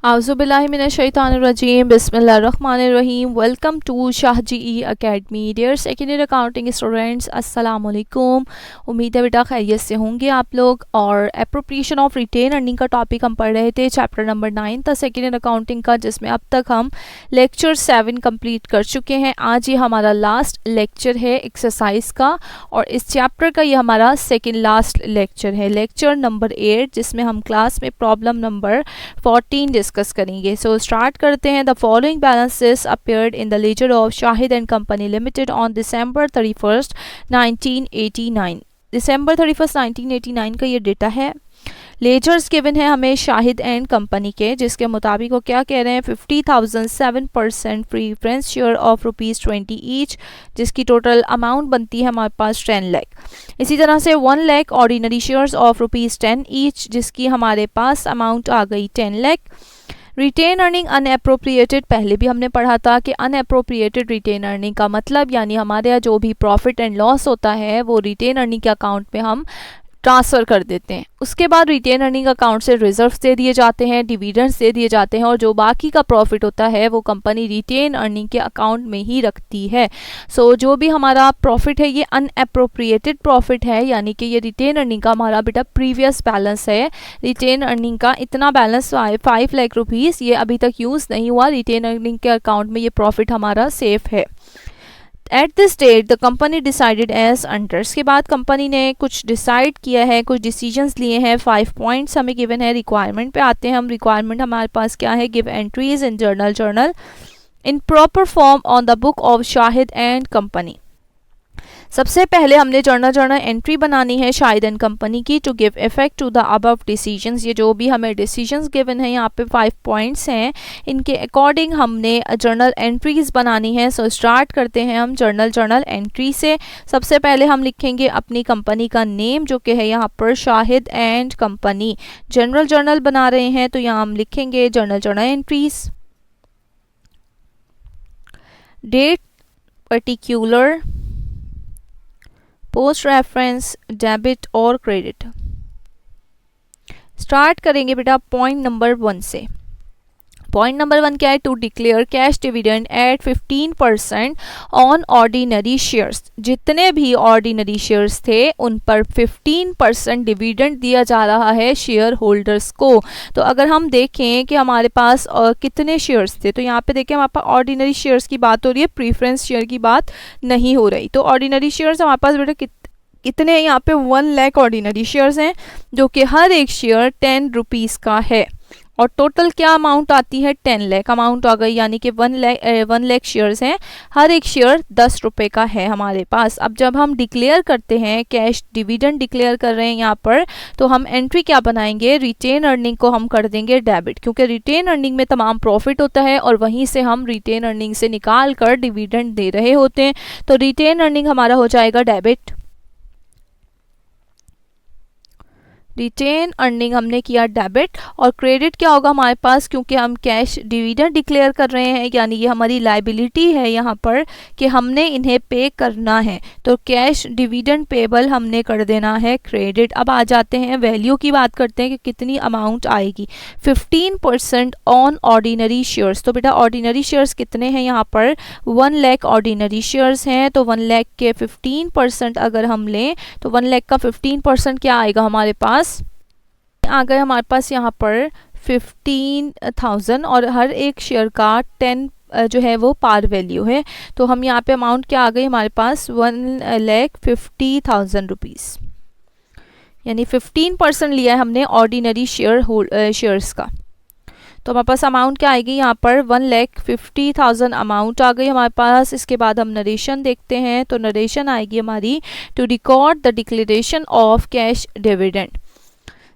आउज़ुबिल्लाहिमिनश्शैतानिर्रजीम बिस्मिल्लाहिर्रहमानिर्रहीम। Welcome to Shahji academy. Dear second year accounting students, अस्सलाम वालेकुम। उम्मीद है बेटा खैरियत से होंगे आप लोग। और एप्रोप्रिएशन ऑफ रिटेन अर्निंग का टॉपिक हम पढ़ रहे थे, चैप्टर नंबर 9 था सेकेंड ईयर अकाउंटिंग का, जिसमें अब तक हम लेक्चर 7 कंप्लीट कर चुके हैं। आज ये हमारा लास्ट लेक्चर है एक्सरसाइज का, और इस चैप्टर का ये हमारा सेकेंड लास्ट लेक्चर है, लेक्चर नंबर 8, जिसमें हम क्लास में प्रॉब्लम नंबर 14 डिस्कस करेंगे। सो स्टार्ट करते हैं। The following balances appeared in the laser of Shahid and company limited on December 31st 1989। December 31st 1989 का ये डेटा है। लेजर्स गिवन है हमें शाहिद एंड कंपनी के, जिसके मुताबिक वो क्या कह रहे हैं, 50,000 7% प्रीफरेंस शेयर ऑफ ₹20 ईच, जिसकी टोटल अमाउंट बनती है हमारे पास 10 लाख। इसी तरह से 1 lakh ordinary shares of ₹10 each, जिसकी हमारे पास अमाउंट आ गई 10 लाख। रिटेन अर्निंग अनएप्रोप्रिएटेड, पहले भी हमने पढ़ा था कि अनएप्रोप्रिएटेड रिटेन अर्निंग का मतलब यानी हमारे यहाँ जो भी प्रॉफिट एंड लॉस होता है वो रिटेन अर्निंग के अकाउंट में हम ट्रांसफ़र कर देते हैं। उसके बाद रिटेन अर्निंग अकाउंट से रिजर्व्स दे दिए जाते हैं, डिविडेंड्स दे दिए जाते हैं, और जो बाकी का प्रॉफिट होता है वो कंपनी रिटेन अर्निंग के अकाउंट में ही रखती है। सो जो भी हमारा प्रॉफिट है ये अनएप्रोप्रिएटेड प्रॉफिट है, यानी कि ये रिटेन अर्निंग का हमारा बेटा प्रीवियस बैलेंस है। रिटेन अर्निंग का इतना बैलेंस 5 लाख रुपीज़ ये अभी तक यूज़ नहीं हुआ, रिटेन अर्निंग के अकाउंट में ये प्रॉफिट हमारा सेफ है। At this date the company decided as under, इसके बाद कंपनी ने कुछ डिसाइड किया है, कुछ डिसीजंस लिए हैं। 5 पॉइंट्स हमें गिवन है। रिक्वायरमेंट पे आते हैं हम। रिक्वायरमेंट हमारे पास क्या है, give entries in journal in proper form on the book of Shahid and company. सबसे पहले हमने जर्नल एंट्री बनानी है शाहिद एंड कंपनी की, to give effect to the above decisions. ये जो भी हमें डिसीजंस गिवन है, यहाँ पे 5 पॉइंट्स हैं, इनके अकॉर्डिंग हमने जर्नल एंट्रीज बनानी है। सो स्टार्ट करते हैं हम जर्नल एंट्री से। सबसे पहले हम लिखेंगे अपनी कंपनी का नेम, जो कि है यहाँ पर शाहिद एंड कंपनी। जर्नल बना रहे हैं तो यहाँ हम लिखेंगे journal entries. Date particular, post reference, debit और क्रेडिट। स्टार्ट करेंगे बेटा पॉइंट नंबर 1 से। पॉइंट नंबर 1 क्या है, to declare cash dividend at 15% on ordinary shares. जितने भी ऑर्डिनरी शेयर्स थे उन पर 15% डिविडेंड दिया जा रहा है शेयर होल्डर्स को। तो अगर हम देखें कि हमारे पास कितने शेयर्स थे, तो यहाँ पे देखें हमारे पास ऑर्डिनरी शेयर्स की बात हो रही है, प्रीफरेंस शेयर की बात नहीं हो रही। तो ऑर्डिनरी शेयर्स हमारे पास बेटा कितने हैं, यहाँ पे 1 लाख ऑर्डिनरी शेयर्स हैं, जो कि हर एक शेयर 10 रुपीज़ का है। और टोटल क्या अमाउंट आती है, 10 लाख अमाउंट आ गई, यानी कि 1 लाख शेयर्स हैं, हर एक शेयर 10 रुपये का है हमारे पास। अब जब हम डिक्लेयर करते हैं, कैश डिविडेंड डिक्लेयर कर रहे हैं यहाँ पर, तो हम एंट्री क्या बनाएंगे, रिटेन अर्निंग को हम कर देंगे डेबिट, क्योंकि रिटेन अर्निंग में तमाम प्रॉफिट होता है और वहीं से हम रिटेन अर्निंग से निकाल कर डिविडेंड दे रहे होते हैं। तो रिटेन अर्निंग हमारा हो जाएगा डेबिट। रिटेन अर्निंग हमने किया डेबिट, और क्रेडिट क्या होगा हमारे पास, क्योंकि हम कैश डिविडेंड डिक्लेयर कर रहे हैं, यानी ये हमारी लायबिलिटी है यहाँ पर कि हमने इन्हें पे करना है, तो कैश डिविडेंड पेबल हमने कर देना है क्रेडिट। अब आ जाते हैं वैल्यू की बात करते हैं कि कितनी अमाउंट आएगी। 15% ऑन ऑर्डिनरी शेयर्स, तो बेटा ऑर्डिनरी शेयर्स कितने हैं यहाँ पर, 1 लाख ऑर्डिनरी शेयर्स हैं। तो 1 लाख के 15% अगर हम लें तो 1 लाख का 15% क्या आएगा हमारे पास, आ गए हमारे पास यहाँ पर 15,000, और हर एक शेयर का 10 जो है वो पार वैल्यू है। तो हम यहाँ पे अमाउंट क्या आ गई हमारे पास, 1,50,000 रुपीज़, यानी 15% लिया है हमने ऑर्डिनरी शेयर्स का। तो हमारे पास अमाउंट क्या आएगी यहाँ पर, 1,50,000 अमाउंट आ गई हमारे पास। इसके बाद हम नरेशन देखते हैं, तो नरेशन आएगी हमारी, to record the declaration of cash dividend.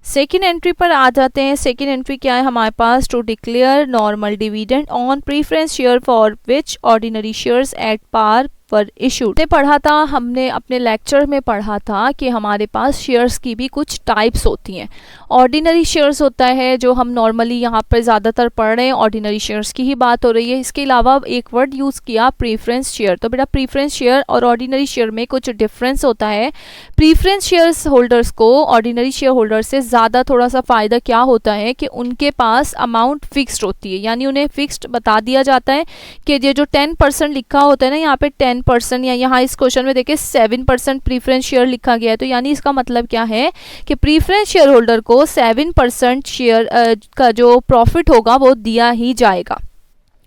Second entry पर आ जाते हैं। सेकेंड एंट्री क्या है हमारे पास, to declare normal dividend on preference share for which ordinary shares at par were issued. पढ़ा था हमने अपने लेक्चर में पढ़ा था कि हमारे पास शेयर्स की भी कुछ टाइप्स होती हैं। ऑर्डिनरी शेयर्स होता है जो हम नॉर्मली यहाँ पर ज़्यादातर पढ़ रहे हैं, ऑर्डिनरी शेयर्स की ही बात हो रही है। इसके अलावा एक वर्ड यूज़ किया प्रीफरेंस शेयर। तो बेटा प्रीफरेंस शेयर और ऑर्डिनरी शेयर में कुछ डिफरेंस होता है। प्रीफरेंस शेयर्स होल्डर्स को ऑर्डिनरी शेयर होल्डर से ज़्यादा थोड़ा सा फ़ायदा क्या होता है कि उनके पास अमाउंट फिक्स्ड होती है, यानी उन्हें फिक्स्ड बता दिया जाता है कि ये जो 10% लिखा होता है ना यहाँ पे 10%, या यहाँ इस क्वेश्चन में देखिए 7% प्रीफरेंस शेयर लिखा गया है। तो यानी इसका मतलब क्या है कि प्रीफरेंस शेयर होल्डर को 7% शेयर का जो प्रॉफिट होगा वो दिया ही जाएगा,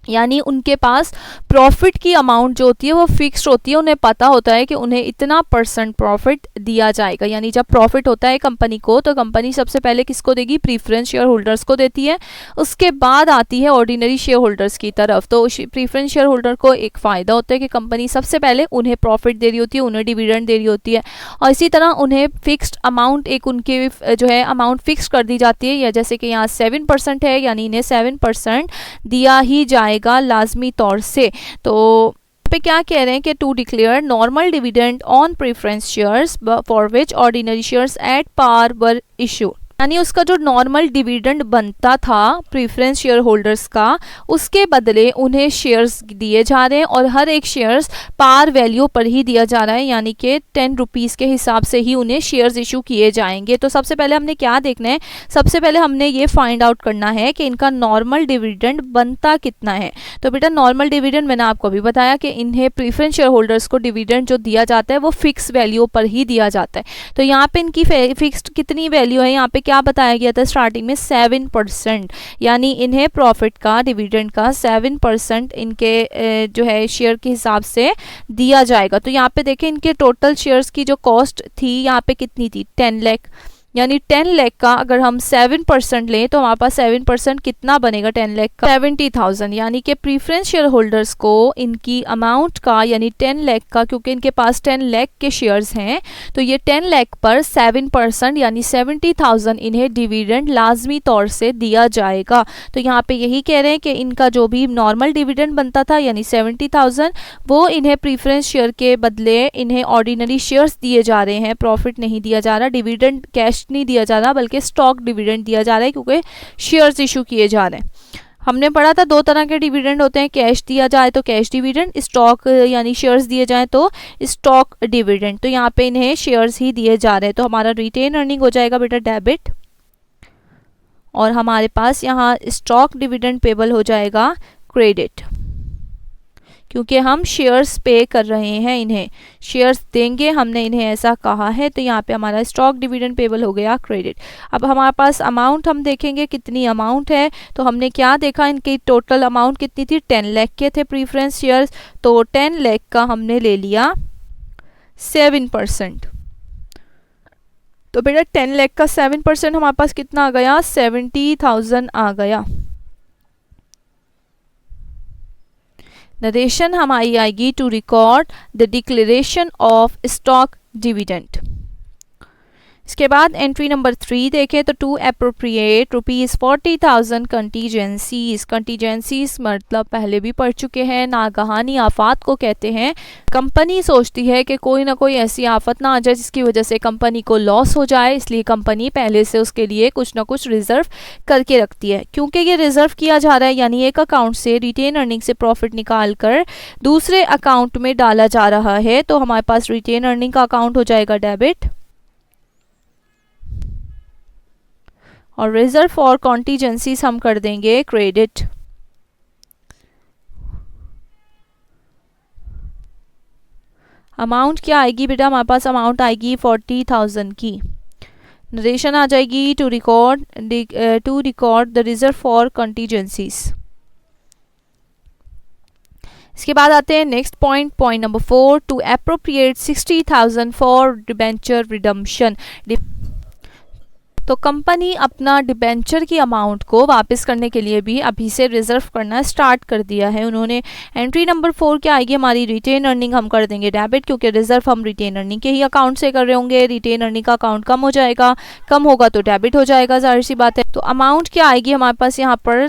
यानी उनके पास प्रॉफिट की अमाउंट जो होती है वो फिक्स्ड होती है। उन्हें पता होता है कि उन्हें इतना % प्रॉफिट दिया जाएगा। यानी जब प्रॉफिट होता है कंपनी को तो कंपनी सबसे पहले किसको देगी? प्रीफरेंस शेयर होल्डर्स को देती है, उसके बाद आती है ऑर्डिनरी शेयर होल्डर्स की तरफ। तो प्रीफरेंस शेयर होल्डर को एक फ़ायदा होता है कि कंपनी सबसे पहले उन्हें प्रॉफिट दे रही होती है, उन्हें डिविडेंड दे रही होती है, और इसी तरह उन्हें फिक्स्ड अमाउंट एक उनके जो है अमाउंट फिक्स कर दी जाती है। या जैसे कि यहाँ 7% है, यानी इन्हें 7% दिया ही जाएगा लाजमी तौर से। तो पे क्या कह रहे हैं कि to declare normal dividend on preference shares for which ordinary shares at par were issue, यानी उसका जो नॉर्मल डिविडेंड बनता था प्रीफरेंस शेयर होल्डर्स का, उसके बदले उन्हें शेयर्स दिए जा रहे हैं और हर एक शेयर्स पार वैल्यू पर ही दिया जा रहा है, यानी कि 10 रुपीज़ के हिसाब से ही उन्हें शेयर्स इशू किए जाएंगे। तो सबसे पहले हमने क्या देखना है? सबसे पहले हमने ये फाइंड आउट करना है कि इनका नॉर्मल डिविडेंड बनता कितना है। तो बेटा नॉर्मल डिविडेंड मैंने आपको अभी बताया कि इन्हें प्रीफरेंस शेयर होल्डर्स को डिविडेंड जो दिया जाता है वो फिक्स वैल्यू पर ही दिया जाता है। तो यहाँ पे इनकी फिक्स्ड कितनी वैल्यू है? यहाँ पे क्या बताया गया था स्टार्टिंग में? 7%, यानी इन्हें प्रॉफिट का डिविडेंड का 7% इनके जो है शेयर के हिसाब से दिया जाएगा। तो यहाँ पे देखें इनके टोटल शेयर्स की जो कॉस्ट थी यहाँ पे कितनी थी? 10 लाख, यानी 10 लाख का अगर हम 7% लें तो हमारे पास 7% कितना बनेगा 10 लाख का? 70,000। यानी कि प्रीफरेंस शेयर होल्डर्स को इनकी अमाउंट का यानी 10 लाख का, क्योंकि इनके पास 10 लाख के शेयर्स हैं तो ये 10 लाख पर 7% यानी 70,000 इन्हें डिविडेंड लाजमी तौर से दिया जाएगा। तो यहाँ पे यही कह रहे हैं कि इनका जो भी नॉर्मल डिविडेंड बनता था यानी 70,000 वो इन्हें प्रीफरेंस शेयर के बदले इन्हें ऑर्डिनरी शेयर्स दिए जा रहे हैं, प्रॉफिट नहीं दिया जा रहा, डिविडेंड कैश नहीं दिया जा रहा बल्कि स्टॉक डिविडेंड दिया जा रहा है क्योंकि शेयर्स इशू किए जा रहे हैं। हमने पढ़ा था दो तरह के डिविडेंड होते हैं, कैश दिया जाए तो कैश डिविडेंड, स्टॉक यानी शेयर्स दिए जाए तो स्टॉक डिविडेंड। तो यहाँ पे इन्हें शेयर्स ही दिए जा रहे हैं। तो हमारा रिटेन अर्निंग हो जाएगा बेटा डेबिट, और हमारे पास यहाँ स्टॉक डिविडेंड पेबल हो जाएगा क्रेडिट, क्योंकि हम शेयर्स पे कर रहे हैं, इन्हें शेयर्स देंगे हमने इन्हें ऐसा कहा है। तो यहाँ पे हमारा स्टॉक डिविडेंड पेबल हो गया क्रेडिट। अब हमारे पास अमाउंट हम देखेंगे कितनी अमाउंट है। तो हमने क्या देखा, इनकी टोटल अमाउंट कितनी थी? 10 लाख के थे प्रीफरेंस शेयर्स, तो 10 लाख का हमने ले लिया 7%। तो बेटा 10 लाख का 7% हमारे पास कितना आ गया? 70,000 आ गया। नरेशन हमारी आएगी to record the declaration of stock dividend. इसके बाद एंट्री नंबर 3 देखें तो टू एप्रोप्रिएट ₹40,000 कंटीजेंसीज। कंटीजेंसीज मतलब पहले भी पढ़ चुके हैं, नागहानी आफात को कहते हैं। कंपनी सोचती है कि कोई ना कोई ऐसी आफत ना आ जाए जिसकी वजह से कंपनी को लॉस हो जाए, इसलिए कंपनी पहले से उसके लिए कुछ ना कुछ रिजर्व करके रखती है। क्योंकि ये रिजर्व किया जा रहा है यानी एक अकाउंट से रिटेन अर्निंग से प्रॉफिट निकाल कर दूसरे अकाउंट में डाला जा रहा है, तो हमारे पास रिटेन अर्निंग का अकाउंट हो जाएगा डेबिट, और रिजर्व फॉर कॉन्टीजेंसीज हम कर देंगे क्रेडिट। अमाउंट क्या आएगी बेटा? हमारे पास अमाउंट आएगी 40,000 की। नरेशन आ जाएगी to record the reserve for contingencies. इसके बाद आते हैं next point, point number 4, to appropriate 60,000 for debenture redemption. तो कंपनी अपना डिबेंचर की अमाउंट को वापस करने के लिए भी अभी से रिजर्व करना स्टार्ट कर दिया है उन्होंने। एंट्री नंबर 4 क्या आएगी हमारी? रिटेन अर्निंग हम कर देंगे डेबिट, क्योंकि रिजर्व हम रिटेन अर्निंग के ही अकाउंट से कर रहे होंगे। रिटेन अर्निंग का अकाउंट कम हो जाएगा, कम होगा तो डेबिट हो जाएगा, जाहिर सी बात है। तो अमाउंट क्या आएगी हमारे पास यहाँ पर?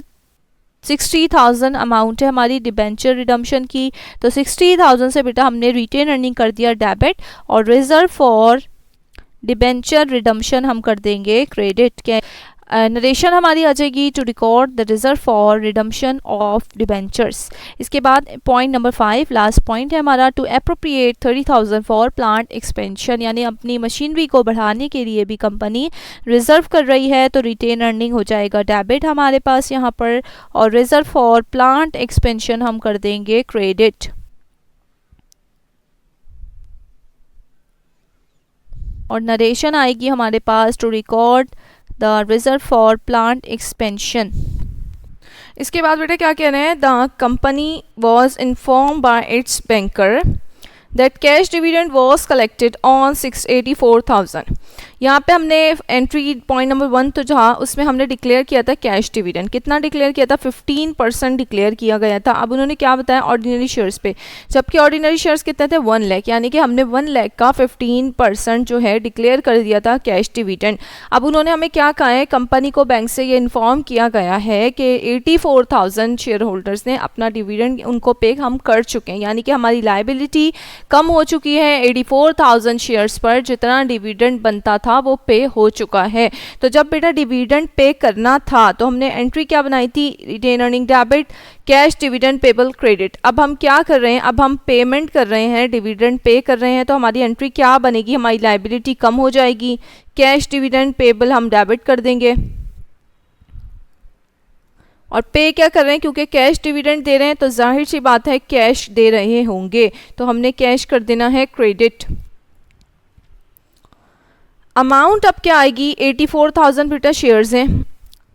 60,000 अमाउंट है हमारी डिबेंचर रिडम्पशन की, तो 60,000 से बेटा हमने रिटेन अर्निंग कर दिया डेबिट, और रिजर्व फॉर डिबेंचर रिडम्पशन हम कर देंगे क्रेडिट के। नरेशन हमारी आ जाएगी to record the reserve for redemption of debentures. इसके बाद पॉइंट नंबर 5 लास्ट पॉइंट है हमारा, to appropriate 30,000 for plant expansion, यानी अपनी मशीनरी को बढ़ाने के लिए भी कंपनी रिजर्व कर रही है, तो रिटेन अर्निंग हो जाएगा डेबिट हमारे पास यहाँ पर, और रिजर्व फॉर प्लांट एक्सपेंशन हम कर देंगे क्रेडिट। और नरेशन आएगी हमारे पास to record the reserve for plant expansion. इसके बाद बेटा क्या कह रहे हैं, the company was inform by its banker that cash dividend was collected on 684,000। यहाँ पे हमने एंट्री पॉइंट नंबर 1 तो जहाँ उसमें हमने डिक्लेयर किया था कैश डिविडेंड, कितना डिक्लेयर किया था, 15% डिक्लेयर किया गया था। अब उन्होंने क्या बताया ऑर्डिनरी शेयर्स पे, जबकि ऑर्डिनरी शेयर्स कितने थे 1 लाख, यानी कि हमने 1 लाख का 15% जो है डिक्लेयर कर दिया था कैश डिविडेंड। अब उन्होंने हमें क्या कहा है, कंपनी को बैंक से ये इन्फॉर्म किया गया है कि 84,000 शेयर होल्डर्स ने अपना डिविडेंड उनको पे हम कर चुके हैं, यानी कि हमारी लाइबिलिटी कम हो चुकी है। 84,000 शेयर्स पर जितना डिविडेंड बनता था वो पे हो चुका है। तो जब बेटा डिविडेंड पे करना था तो हमने एंट्री क्या बनाई थी, retain earning debit cash dividend payable credit. अब हम क्या कर रहे हैं, अब हम पेमेंट कर रहे हैं, डिविडेंड पे कर रहे हैं, तो हमारी एंट्री क्या बनेगी, हमारी लाइबिलिटी कम हो जाएगी, कैश डिविडेंड पेबल हम डेबिट कर देंगे। और पे क्या कर रहे हैं, क्योंकि कैश डिविडेंड दे रहे हैं तो जाहिर सी बात है कैश दे रहे होंगे, तो हमने कैश कर देना है क्रेडिट। अमाउंट अब क्या आएगी, 84,000 बेटा शेयर्स हैं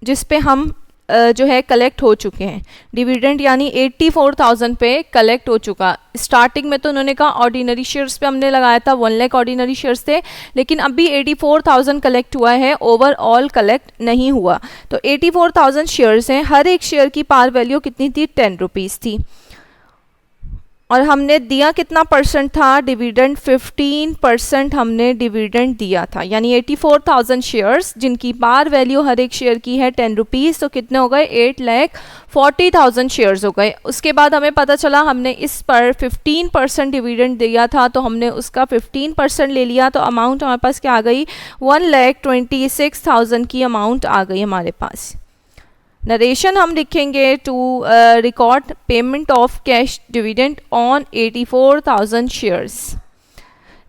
जिस पे हम जो है कलेक्ट हो चुके हैं डिविडेंड, यानी 84,000 पे कलेक्ट हो चुका। स्टार्टिंग में तो उन्होंने कहा ऑर्डिनरी शेयर्स पे हमने लगाया था 1 लाख ऑर्डिनरी शेयर्स थे, लेकिन अभी 84,000 कलेक्ट हुआ है, ओवरऑल कलेक्ट नहीं हुआ। तो 84,000 शेयर्स हैं, हर एक शेयर की पार वैल्यू कितनी थी, 10 रुपीज़ थी, और हमने दिया कितना परसेंट था डिविडेंड, 15% हमने डिविडेंड दिया था, यानी 84,000 शेयर्स जिनकी पार वैल्यू हर एक शेयर की है 10 रुपीज़, तो कितने हो गए, 8,40,000 शेयर्स हो गए। उसके बाद हमें पता चला हमने इस पर 15% डिविडेंड दिया था, तो हमने उसका 15% ले लिया, तो अमाउंट हमारे पास क्या आ गई, 1,26,000 की अमाउंट आ गई हमारे पास। नरेशन हम लिखेंगे to record payment of cash dividend on 84,000 shares.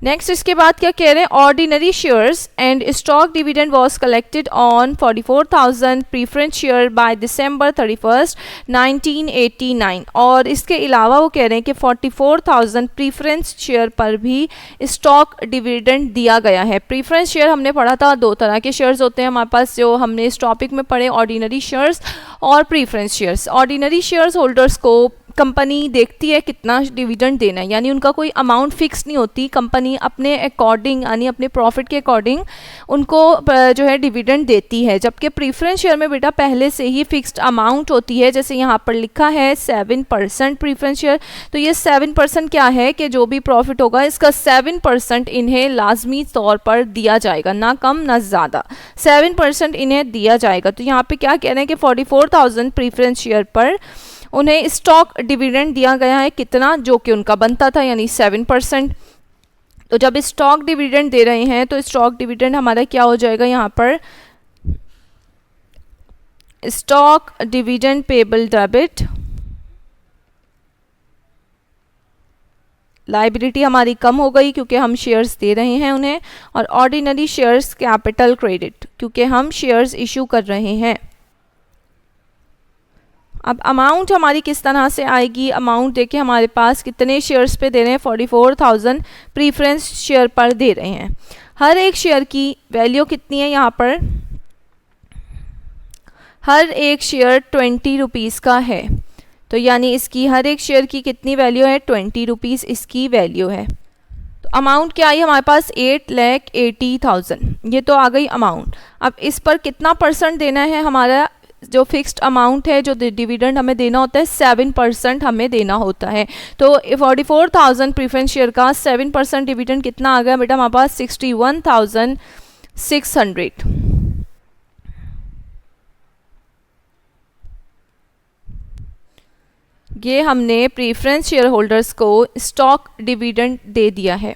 Next इसके बाद क्या कह रहे हैं, ordinary shares and stock dividend was collected on 44,000 preference share by December 31, 1989। और इसके अलावा वो कह रहे हैं कि 44,000 प्रीफरेंस शेयर पर भी स्टॉक डिविडेंड दिया गया है। प्रीफरेंस शेयर हमने पढ़ा था, 2 तरह के शेयर्स होते हैं हमारे पास, जो हमने इस टॉपिक में पढ़े, ऑर्डिनरी शेयर्स और preference shares. Ordinary shares holders को कंपनी देखती है कितना डिविडेंड देना है, यानी उनका कोई अमाउंट फिक्स नहीं होती, कंपनी अपने अकॉर्डिंग यानी अपने प्रॉफिट के अकॉर्डिंग उनको जो है डिविडेंड देती है। जबकि प्रीफरेंस शेयर में बेटा पहले से ही फिक्स्ड अमाउंट होती है, जैसे यहाँ पर लिखा है 7% प्रीफरेंस शेयर, तो ये 7% क्या है कि जो भी प्रॉफिट होगा इसका 7% इन्हें लाजमी तौर पर दिया जाएगा, ना कम ना ज़्यादा, 7% इन्हें दिया जाएगा। तो यहाँ पे क्या कह रहे हैं कि 44,000 प्रीफरेंस शेयर पर उन्हें स्टॉक डिविडेंड दिया गया है, कितना, जो कि उनका बनता था, यानी 7%। तो जब स्टॉक डिविडेंड दे रहे हैं तो स्टॉक डिविडेंड हमारा क्या हो जाएगा, यहाँ पर stock dividend payable debit, liability हमारी कम हो गई क्योंकि हम शेयर्स दे रहे हैं उन्हें, और ऑर्डिनरी शेयर्स कैपिटल क्रेडिट क्योंकि हम शेयर्स इशू कर रहे हैं। अब अमाउंट हमारी किस तरह से आएगी, अमाउंट देखिए हमारे पास कितने शेयर्स पे दे रहे हैं, 44,000 प्रीफरेंस शेयर पर दे रहे हैं। हर एक शेयर की वैल्यू कितनी है, यहाँ पर हर एक शेयर 20 रुपीज़ का है, तो यानी इसकी हर एक शेयर की कितनी वैल्यू है, 20 रुपीज़ इसकी वैल्यू है। तो अमाउंट क्या आई हमारे पास, 8,80,000, ये तो आ गई अमाउंट। अब इस पर कितना परसेंट देना है, हमारा जो फिक्स्ड अमाउंट है, जो डिविडेंड हमें देना होता है 7% हमें देना होता है। तो 44,000 प्रीफरेंस शेयर का 7% डिविडेंड कितना आ गया बेटा हमारे पास, 61,600। 61,600 ये हमने प्रीफरेंस शेयर होल्डर्स को स्टॉक डिविडेंड दे दिया है।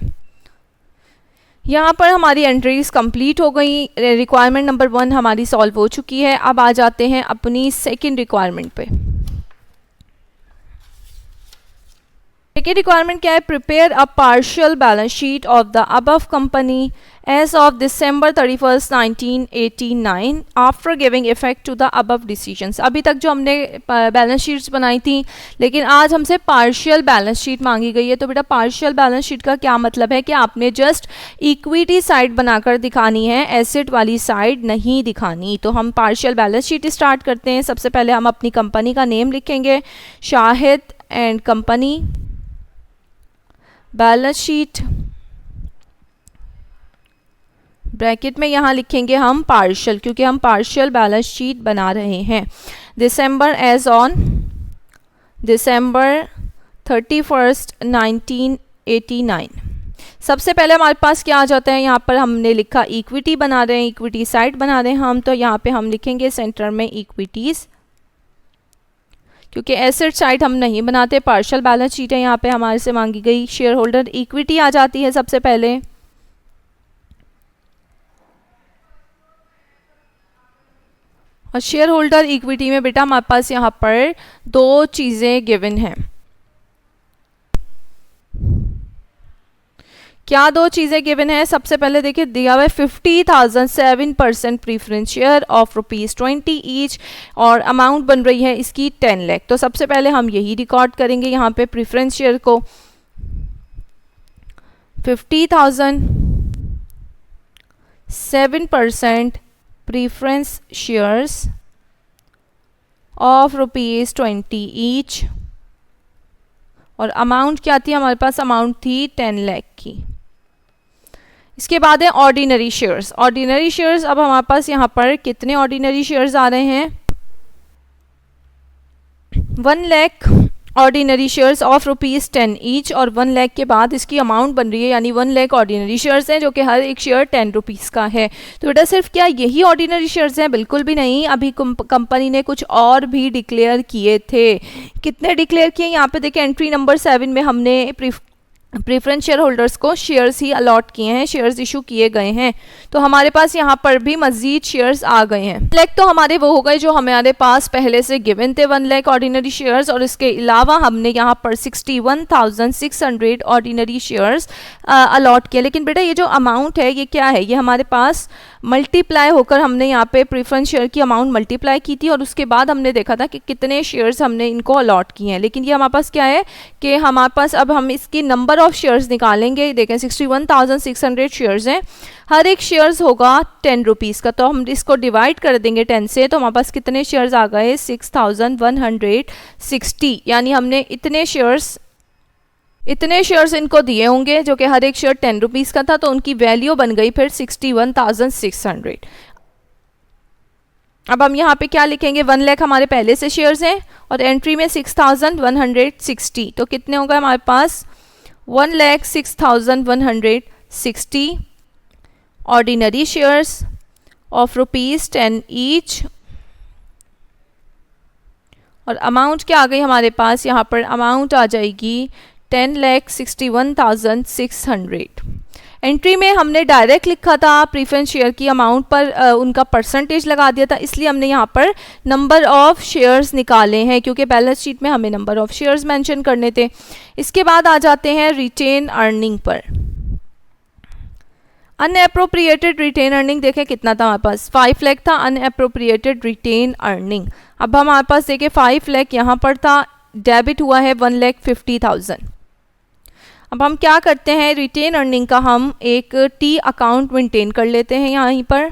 यहाँ पर हमारी एंट्रीज कंप्लीट हो गई, रिक्वायरमेंट नंबर 1 हमारी सॉल्व हो चुकी है। अब आ जाते हैं अपनी सेकंड रिक्वायरमेंट पे। सेकेंड रिक्वायरमेंट क्या है? Prepare a partial balance sheet of the above company as of December 31st 1989 after giving effect to the above decisions. अभी तक जो हमने बैलेंस शीट्स बनाई थी, लेकिन आज हमसे पार्शियल बैलेंस शीट मांगी गई है। तो बेटा पार्शियल बैलेंस शीट का क्या मतलब है कि आपने जस्ट इक्विटी साइड बनाकर दिखानी है, एसेट वाली साइड नहीं दिखानी। तो हम पार्शियल बैलेंस शीट स्टार्ट करते हैं। सबसे पहले हम अपनी कंपनी का नेम लिखेंगे, Shahid and company, balance sheet, bracket में यहाँ लिखेंगे हम पार्शियल, क्योंकि हम पार्शियल बैलेंस शीट बना रहे हैं। दिसंबर एज ऑन December 31st 1989। सबसे पहले हमारे पास क्या आ जाता है? यहाँ पर हमने लिखा इक्विटी बना रहे हैं, इक्विटी साइड बना रहे हैं हम। तो यहाँ पे हम लिखेंगे सेंटर में इक्विटीज, क्योंकि एसेट साइड हम नहीं बनाते। पार्शियल बैलेंस शीट है, यहाँ पे हमारे से मांगी गई शेयर होल्डर इक्विटी आ जाती है सबसे पहले। और शेयर होल्डर इक्विटी में बेटा हमारे पास यहाँ पर 2 चीज़ें गिवन हैं। क्या 2 चीज़ें गिवन है? सबसे पहले देखिए दिया हुआ है 50,000 7% प्रीफरेंस शेयर ऑफ ₹20 ईच, और अमाउंट बन रही है इसकी 10 लाख। तो सबसे पहले हम यही रिकॉर्ड करेंगे यहाँ पे प्रीफरेंस शेयर को, 50,000 7% प्रीफरेंस शेयर्स ऑफ ₹20 ईच, और अमाउंट क्या थी हमारे पास? अमाउंट थी 10 लाख की। इसके बाद है ऑर्डिनरी शेयर्स। ऑर्डिनरी शेयर्स, अब हमारे पास यहाँ पर कितने ऑर्डिनरी शेयर्स आ रहे हैं? 1 lakh ordinary shares of ₹10 each, और 1 लाख के बाद इसकी अमाउंट बन रही है, यानी 1 लाख ऑर्डिनरी शेयर्स हैं, जो कि हर एक शेयर ₹10 का है। तो बेटा सिर्फ क्या यही ऑर्डिनरी शेयर्स हैं? बिल्कुल भी नहीं। अभी कंपनी ने कुछ और भी डिक्लेयर किए थे। कितने डिक्लेयर किए? यहाँ पे देखिए एंट्री नंबर 7 में हमने प्रीफरेंस शेयर होल्डर्स को शेयर्स ही अलॉट किए हैं, शेयर्स इशू किए गए हैं। तो हमारे पास यहाँ पर भी मजीद शेयर्स आ गए हैं। 1 लाख तो हमारे वो हो गए जो हमारे पास पहले से गिवन थे, 1 लाख ऑर्डिनरी शेयर्स, और इसके अलावा हमने यहाँ पर 61,600 ऑर्डिनरी शेयर्स अलॉट किया। लेकिन बेटा ये जो अमाउंट है ये क्या है? ये हमारे पास मल्टीप्लाई होकर हमने यहाँ पे प्रीफरेंस शेयर की अमाउंट मल्टीप्लाई की थी, और उसके बाद हमने देखा था कि कितने शेयर्स हमने इनको अलॉट किए हैं। लेकिन ये हमारे पास क्या है कि हमारे पास अब हम इसकी नंबर ऑफ शेयर्स निकालेंगे। देखें 61,600 शेयर्स हैं, हर एक शेयर्स होगा ₹10 का। तो हम इसको डिवाइड कर देंगे 10 से, तो हमारे पास कितने शेयर्स आ गए? 6,160। यानी हमने इतने शेयर्स इनको दिए होंगे, जो कि हर एक शेयर ₹10 का था। तो उनकी वैल्यू बन गई फिर 61,600। अब हम यहाँ पे क्या लिखेंगे? 1 लाख हमारे पहले से शेयर्स हैं, और एंट्री में 6,160। तो कितने होगा हमारे पास? 1,06,160 ऑर्डिनरी शेयर्स ऑफ ₹10 ईच, और अमाउंट क्या आ गई हमारे पास? यहाँ पर अमाउंट आ जाएगी 10,61,600। एंट्री में हमने डायरेक्ट लिखा था प्रीफरेंस शेयर की अमाउंट पर उनका परसेंटेज लगा दिया था, इसलिए हमने यहाँ पर नंबर ऑफ शेयर्स निकाले हैं, क्योंकि बैलेंस शीट में हमें नंबर ऑफ शेयर्स मेंशन करने थे। इसके बाद आ जाते हैं retain earning per. अनएप्रोप्रिएटेड retain earning देखें कितना था हमारे पास? 5 लाख था अनएप्रोप्रिएटेड रिटेन अर्निंग। अब हमारे पास देखें 5 लाख यहाँ पर था, डेबिट हुआ है 1,50,000। अब हम क्या करते हैं? रिटेन अर्निंग का हम एक टी अकाउंट मेंटेन कर लेते हैं यहीं पर।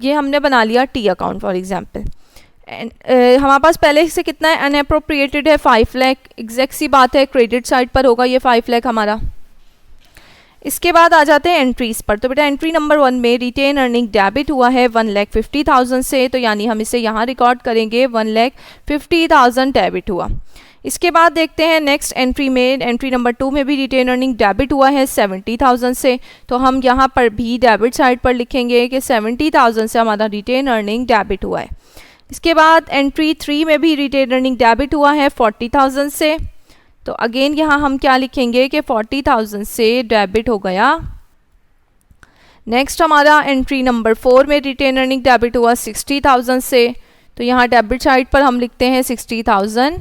ये हमने बना लिया टी अकाउंट फॉर एग्जांपल। हमारे पास पहले से कितना है? अनएप्रोप्रिएटेड है 5 लाख। एग्जैक्ट सी बात है, क्रेडिट साइड पर होगा ये 5 लाख हमारा। इसके बाद आ जाते हैं एंट्रीज पर। तो बेटा एंट्री नंबर 1 में रिटेन अर्निंग डेबिट हुआ है 1,50,000 से, तो यानी हम इसे यहाँ रिकॉर्ड करेंगे 1,50,000 डेबिट हुआ। इसके बाद देखते हैं नेक्स्ट एंट्री में, एंट्री नंबर 2 में भी रिटेन अर्निंग डेबिट हुआ है 70,000 से, तो हम यहाँ पर भी डेबिट साइड पर लिखेंगे कि 70,000 से हमारा रिटेन अर्निंग डेबिट हुआ है। इसके बाद एंट्री 3 में भी रिटेन अर्निंग डेबिट हुआ है 40,000 से, तो अगेन यहाँ हम क्या लिखेंगे कि 40,000 से डेबिट हो गया। नेक्स्ट हमारा एंट्री नंबर 4 में रिटेन अर्निंग डेबिट हुआ 60,000 से, तो यहाँ डेबिट साइड पर हम लिखते हैं 60,000।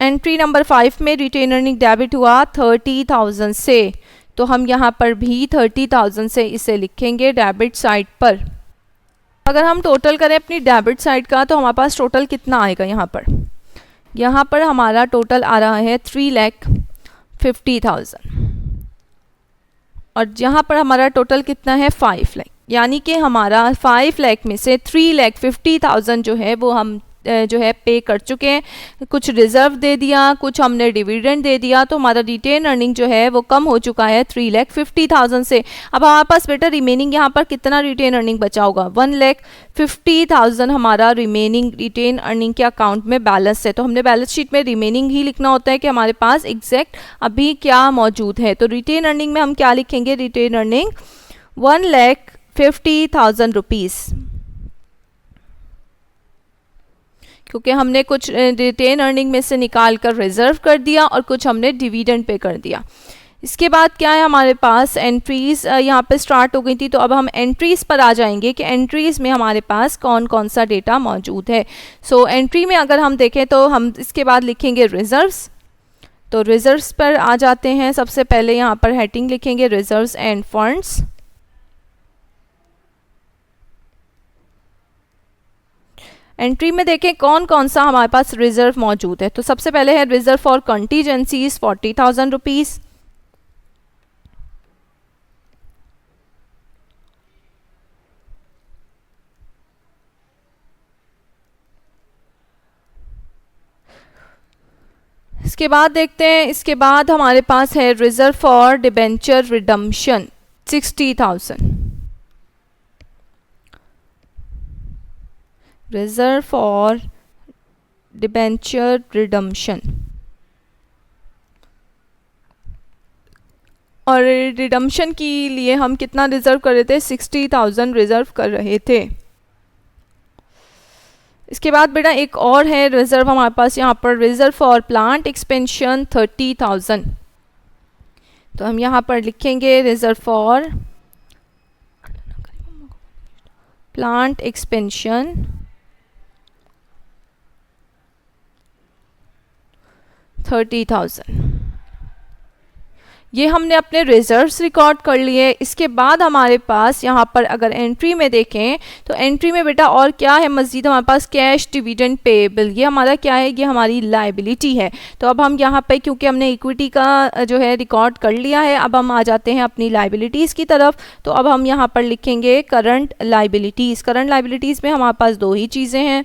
एंट्री नंबर 5 में रिटेन अर्निंग डेबिट हुआ 30,000 से, तो हम यहाँ पर भी 30,000 से इसे लिखेंगे डेबिट साइड पर। अगर हम टोटल करें अपनी डेबिट साइड का तो हमारे पास टोटल कितना आएगा, यहाँ पर हमारा टोटल आ रहा है 3,50,000 और यहाँ पर हमारा टोटल कितना है 5 लाख, यानी कि हमारा 5 लाख में से 3,50,000 जो है वो हम जो है पे कर चुके हैं। कुछ रिजर्व दे दिया, कुछ हमने डिविडेंड दे दिया, तो हमारा रिटेन अर्निंग जो है वो कम हो चुका है 3,50,000 से। अब हमारे पास बेटा रिमेनिंग यहाँ पर कितना रिटेन अर्निंग बचा होगा, 1,50,000 हमारा रिमेनिंग रिटेन अर्निंग के अकाउंट में बैलेंस है। तो हमने बैलेंस शीट में रिमेनिंग ही लिखना होता है कि हमारे पास एग्जैक्ट अभी क्या मौजूद है। तो रिटेन अर्निंग में हम क्या लिखेंगे, रिटेन अर्निंग 1,50,000 रुपीज़, क्योंकि हमने कुछ रिटेन अर्निंग में से निकाल कर रिजर्व कर दिया और कुछ हमने डिविडेंड पे कर दिया। इसके बाद क्या है हमारे पास एंट्रीज़ यहाँ पे स्टार्ट हो गई थी, तो अब हम एंट्रीज़ पर आ जाएंगे कि एंट्रीज़ में हमारे पास कौन कौन सा डेटा मौजूद है। सो एंट्री में अगर हम देखें तो हम इसके बाद लिखेंगे रिजर्व्स, तो रिजर्व्स पर आ जाते हैं। सबसे पहले यहाँ पर हेडिंग लिखेंगे रिजर्व्स एंड फंड्स। एंट्री में देखें कौन कौन सा हमारे पास रिजर्व मौजूद है, तो सबसे पहले है रिजर्व फॉर कंटीजेंसीज 40,000 रुपीज़। इसके बाद देखते हैं, इसके बाद हमारे पास है reserve for debenture redemption 60,000, reserve for debenture redemption, और रिडम्पशन के लिए हम कितना रिजर्व कर रहे थे, 60,000 रिजर्व कर रहे थे। इसके बाद बेटा एक और है रिजर्व हमारे पास यहाँ पर, रिजर्व फॉर प्लांट एक्सपेंशन 30,000, तो हम यहाँ पर लिखेंगे रिजर्व फॉर प्लांट एक्सपेंशन 30,000। ये हमने अपने रिजर्व्स रिकॉर्ड कर लिए। इसके बाद हमारे पास यहाँ पर अगर एंट्री में देखें तो एंट्री में बेटा और क्या है मज़ीद, हमारे पास कैश डिविडेंड पेएबल, ये हमारा क्या है, ये हमारी लाइबिलिटी है। तो अब हम यहाँ पे क्योंकि हमने इक्विटी का जो है रिकॉर्ड कर लिया है, अब हम आ जाते हैं अपनी लाइबिलिटीज़ की तरफ। तो अब हम यहाँ पर लिखेंगे करंट लाइबिलिटीज़। करंट लाइबिलिटीज़ में हमारे पास दो ही चीज़ें हैं।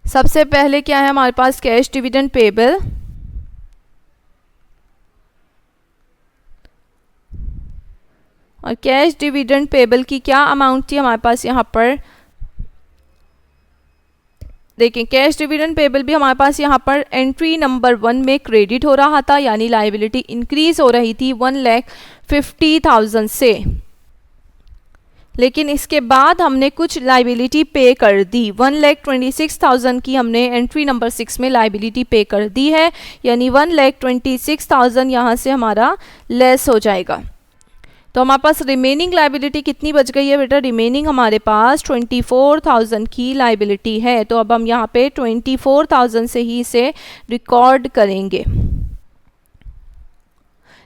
सबसे पहले क्या है हमारे पास, कैश डिविडेंड पेएबल, और कैश डिविडेंड पेएबल की क्या अमाउंट थी हमारे पास यहाँ पर, देखें कैश डिविडेंड पेएबल भी हमारे पास यहाँ पर एंट्री नंबर 1 में क्रेडिट हो रहा था, यानी लाइबिलिटी इंक्रीज हो रही थी 1,50,000 से। लेकिन इसके बाद हमने कुछ लाइबिलिटी पे कर दी, 1,26,000 की हमने एंट्री नंबर 6 में लाइबिलिटी पे कर दी है, यानी 1,26,000 यहाँ से हमारा लेस हो जाएगा। तो हमारे पास रिमेनिंग लाइबिलिटी कितनी बच गई है बेटा, रिमेनिंग हमारे पास 24,000 की लाइबिलिटी है। तो अब हम यहाँ पे 24,000 से ही इसे रिकॉर्ड करेंगे।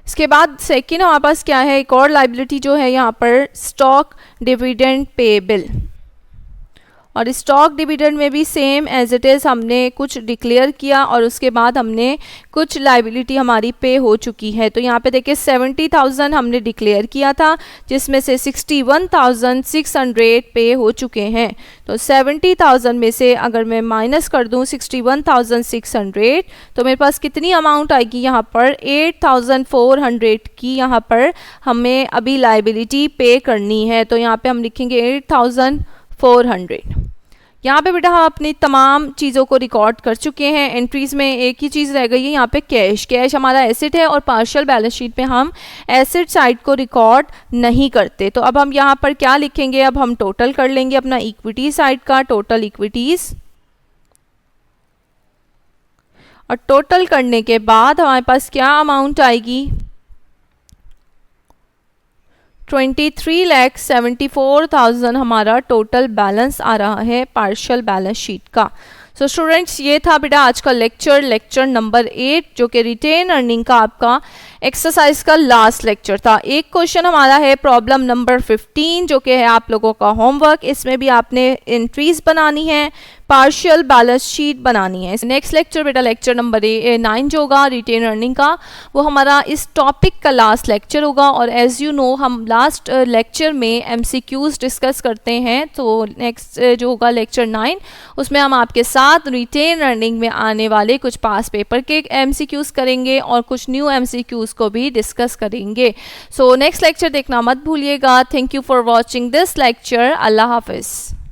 इसके बाद सेकेंड हमारे पास क्या है, एक और लाइबिलिटी जो है यहाँ पर स्टॉक डिविडेंड पेएबल, और स्टॉक डिविडेंड में भी सेम एज इट इज़ हमने कुछ डिक्लेयर किया और उसके बाद हमने कुछ लाइबिलिटी हमारी पे हो चुकी है। तो यहाँ पे देखिए 70,000 हमने डिक्लेयर किया था, जिसमें से 61,600 पे हो चुके हैं। तो 70,000 में से अगर मैं माइनस कर दूँ 61,600, तो मेरे पास कितनी अमाउंट आएगी यहाँ पर, 8,400 की यहाँ पर हमें अभी लाइबिलिटी पे करनी है। तो यहाँ पे हम लिखेंगे 8,400। यहाँ पे बेटा हम अपनी तमाम चीज़ों को रिकॉर्ड कर चुके हैं। एंट्रीज में एक ही चीज़ रह गई है यहाँ पे कैश। कैश हमारा एसेट है और पार्शियल बैलेंस शीट में हम एसेट साइड को रिकॉर्ड नहीं करते। तो अब हम यहाँ पर क्या लिखेंगे, अब हम टोटल कर लेंगे अपना इक्विटी साइड का, टोटल इक्विटीज़, और टोटल करने के बाद हमारे पास क्या अमाउंट आएगी, 23,74,000 हमारा टोटल बैलेंस आ रहा है पार्शियल बैलेंस शीट का। सो स्टूडेंट्स ये था बेटा आज का लेक्चर नंबर 8 जो कि रिटेन अर्निंग का आपका एक्सरसाइज का लास्ट लेक्चर था। एक क्वेश्चन हमारा है प्रॉब्लम नंबर 15 जो कि है आप लोगों का होमवर्क। इसमें भी आपने एंट्रीज बनानी है, पार्शियल बैलेंस शीट बनानी है। नेक्स्ट लेक्चर बेटा लेक्चर नंबर 9 जो होगा रिटेन अर्निंग का, वो हमारा इस टॉपिक का लास्ट लेक्चर होगा। और एज यू नो हम लास्ट लेक्चर में MCQs डिस्कस करते हैं। तो नेक्स्ट जो होगा लेक्चर 9 उसमें हम आपके साथ रिटेन अर्निंग में आने वाले कुछ पास पेपर के MCQs करेंगे और कुछ न्यू MCQs को भी डिस्कस करेंगे। सो नेक्स्ट लेक्चर देखना मत भूलिएगा। Thank you for watching this lecture. Allah Hafiz.